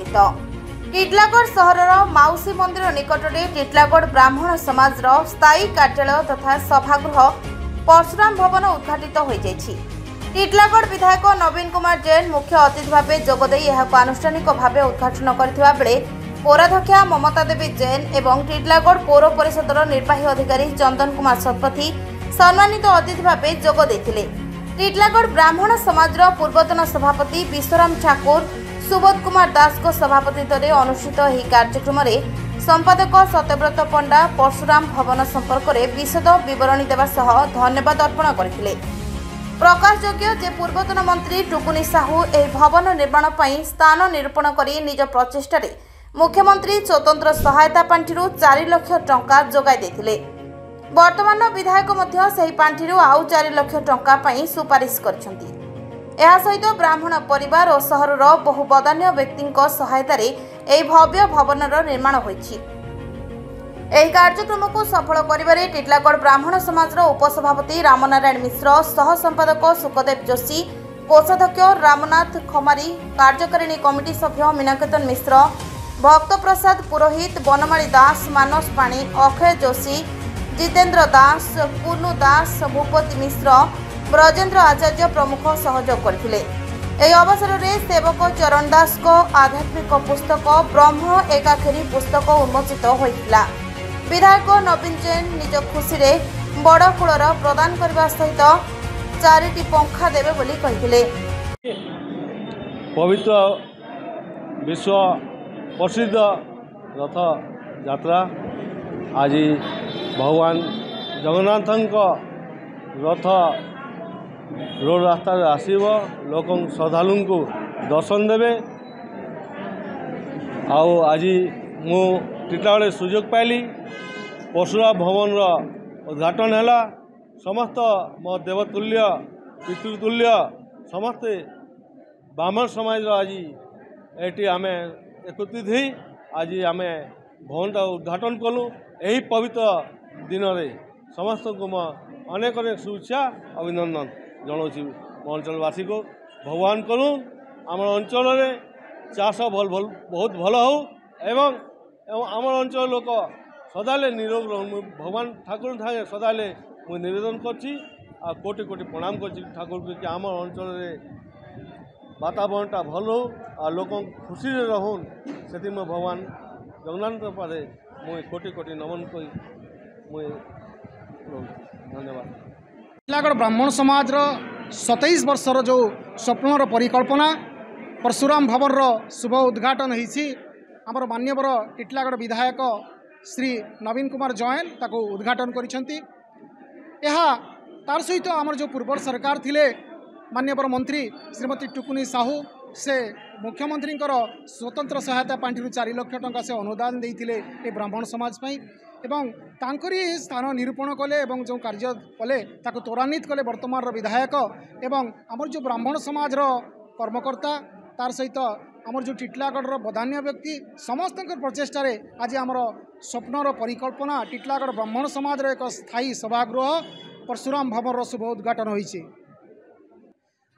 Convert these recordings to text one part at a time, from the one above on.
अंकित। टिटलागढ़ सहरर माउसी मंदिर निकट में टिटलागढ़ ब्राह्मण समाज स्थायी कार्यालय तथा सभागृह परशुराम भवन उद्घाटित हो जाइछि। टिटलागढ़ विधायक नवीन कुमार जैन मुख्य अतिथि भाव जोगदे आनुष्ठानिक भाव उद्घाटन करथिबा बेले पौराध्यक्षा ममता देवी जैन एवं टिटलागढ़ पौर परिषदर निर्वाही अधिकारी चंदन कुमार शतपथी सम्मानित अतिथि भाव जोग देथिले। टिटलागढ़ ब्राह्मण समाज पूर्वतन सभापति विश्वराम ठाकुर सुबोध कुमार दास को सभापतित्व में अनुष्ठित यह कार्यक्रम में संपादक सत्यव्रत पंडा परशुराम भवन संपर्क में विशद विवरणी देवा सह धन्यवाद अर्पण करथिले। प्रकाशयोग्य जे पूर्वतन मंत्री टुकुनी साहू एही भवन निर्माण पर स्थान निरूपण करी निज प्रचेष्टा मुख्यमंत्री स्वतंत्र सहायता पांठिरु 4 लाख टंका जोगाई देथिले। वर्तमान विधायक मध्य सही पांठिरु आउ 4 लाख टंका पई सुपारिश करछंती। एहा सहित ब्राह्मण परिवार और सहरर बहु बदान्य व्यक्तिଙ୍କ सहायतारे एही भव्य भवनर निर्माण होईछि। एही कार्यक्रम को सफल करिबारे टिटलागढ़ ब्राह्मण समाजर उपसभापति रामनारायण मिश्र, सह संपादक सुखदेव जोशी, कोषाध्यक्ष रामनाथ खमारी, कार्यकारिणी कमिटी सभ्य मीनाकेतन मिश्र, भक्त प्रसाद पुरोहित, बनमाली दास, मानस पाणी, अक्षय जोशी, जितेंद्र दास, पुनु दास, भूपति मिश्र, ब्रजेंद्र आचार्य प्रमुख सहयोग करथिले। एही अवसर में सेवक चरण दास को आध्यात्मिक पुस्तक ब्रह्म एकाखेरी पुस्तक उन्मोचित होइतिला। विधायक नवीन जैन निज खुशी रे बड़ कूलर प्रदान करने सहित 4टी पंखा देवे बोली कहिथिले। पवित्र विश्व प्रसिद्ध रथ यात्रा आज भगवान जगन्नाथ रथ रोड रास्ता आसब लोक श्रद्धालु को दर्शन देवे। आज मु टिटलागढ़ सुजोग पाइली परशुराम भवन उद्घाटन है। समस्त मो देवतुल्य पितृतुल्य समस्ते ब्राह्मण समाज आज ये आम एकत्रित ही आज आम भवन उद्घाटन कलु। यही पवित्र दिन में समस्त को अनेक अनेक शुभेच्छा अभिनंदन जनाऊँ मो अंचलवासी को। भगवान करूँ आम अंचल चाष बहुत भल हो एवं आम अंचल लोक सदाले निरोग रहूँ। भगवान ठाकुर थाए सदाले मुझे निवेदन करछि आ कोटि कोटि प्रणाम करछि ठाकुर को कि आम अंचल वातावरणटा भल हो आ लोक खुशी रहूँ। से भगवान जगन्नाथ पारे मुझे कोटि कोटि नमन कर मुझे धन्यवाद। टिटलागढ़ ब्राह्मण समाज 27 वर्षर जो स्वप्नर परिकल्पना परशुराम भवन शुभ उद्घाटन होइछि। आमर मान्यवर टिटलागढ़ विधायक श्री नवीन कुमार जैन ताको उद्घाटन करिसेंती। एहा तार सहित आमर जो पूर्व सरकार थिले मान्यवर मंत्री श्रीमती टुकुनी साहू से मुख्यमंत्री स्वतंत्र सहायता पांठिरु 4 लाख टंका से अनुदान देइथिले ए ब्राह्मण समाज पई एवं तांकरी स्थान निरूपण कले एवं जो कार्य कले ताको त्वरान्वित कले वर्तमान विधायक एवं आमर जो ब्राह्मण समाज कर्मकर्ता तार सहित आमर जो टिटलागढ़ बदान्य व्यक्ति समस्त प्रचेषा आज आमर स्वप्नर परिकल्पना टिटलागढ़ ब्राह्मण समाज एक स्थायी सभागृह परशुराम भवन शुभ उद्घाटन होइछि।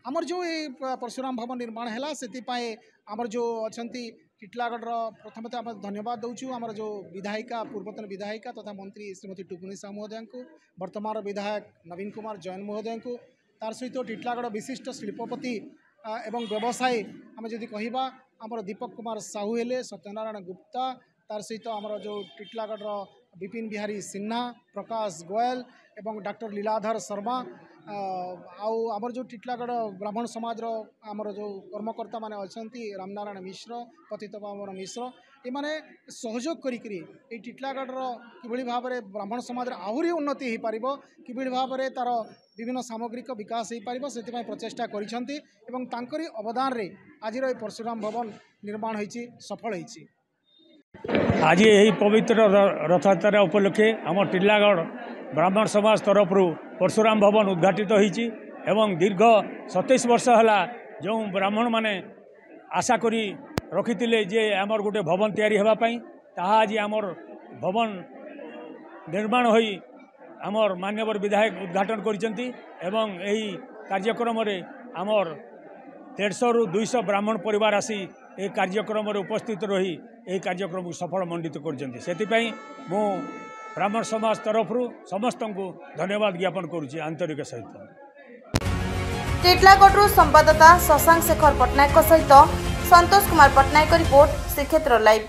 आमर जो ये परशुराम भवन निर्माण है से आमर जो अच्छा टिटलागढ़ प्रथम आम धन्यवाद दौचु आमर जो विधायिका पूर्वतन विधायिका तथा मंत्री श्रीमती टुकुनी साहू महोदय को, वर्तमान विधायक नवीन कुमार जैन महोदय को, तार सहित टिटलागढ़ विशिष्ट शिल्पपति एवं व्यवसायी आम जदि कहवा आमर दीपक कुमार साहू हेले, सत्यनारायण गुप्ता, तार सहित आमर जो टिटलागढ़ विपिन बिहारी सिन्हा, प्रकाश गोयल एवं डॉक्टर लीलाधर शर्मा आमर जो टिटलागढ़ ब्राह्मण समाज आमर जो कर्मकर्ता माने अछंती रामनारायण मिश्र, पतित पावन मिश्र एमाने सहयोग करी टिटलागढ़ किभଳି भाबरे ब्राह्मण समाज आहुरी उन्नति हो पारिबो, किभଳି भाबरे तार विभिन्न सामग्रिक विकास हो पारिबो सेति प्रचेष्टा करिसंती एवं तांकरी अवदान रे आजिर ए परशुराम भवन निर्माण होईछि सफल होईछि। आज यही पवित्र रथयात्रा उपलक्षे आम टिटलागढ़ ब्राह्मण समाज तरफ परशुराम भवन उद्घाटित होईछि एवं दीर्घ 27 वर्ष है जो ब्राह्मण माने आशा करी रखिथिले जे आमर गोटे भवन तैयारी हेबा पई ताहा आज आमर भवन निर्माण होई आमर मान्यवर विधायक उद्घाटन करिसेंती एवं एही कार्यक्रम रे आमर 150 रु 200 ब्राह्मण परिवार आसी ए कार्यक्रम उपस्थित रही यह कार्यक्रम को सफल मंडित कर ब्राह्मण समाज तरफ समस्त को धन्यवाद ज्ञापन करुच्ची आंतरिक सहित। टिटलागढ़ संवाददाता शशांक शेखर पट्टनायक सहित संतोष कुमार पट्टनायक रिपोर्ट श्रीक्षेत्र लाइव।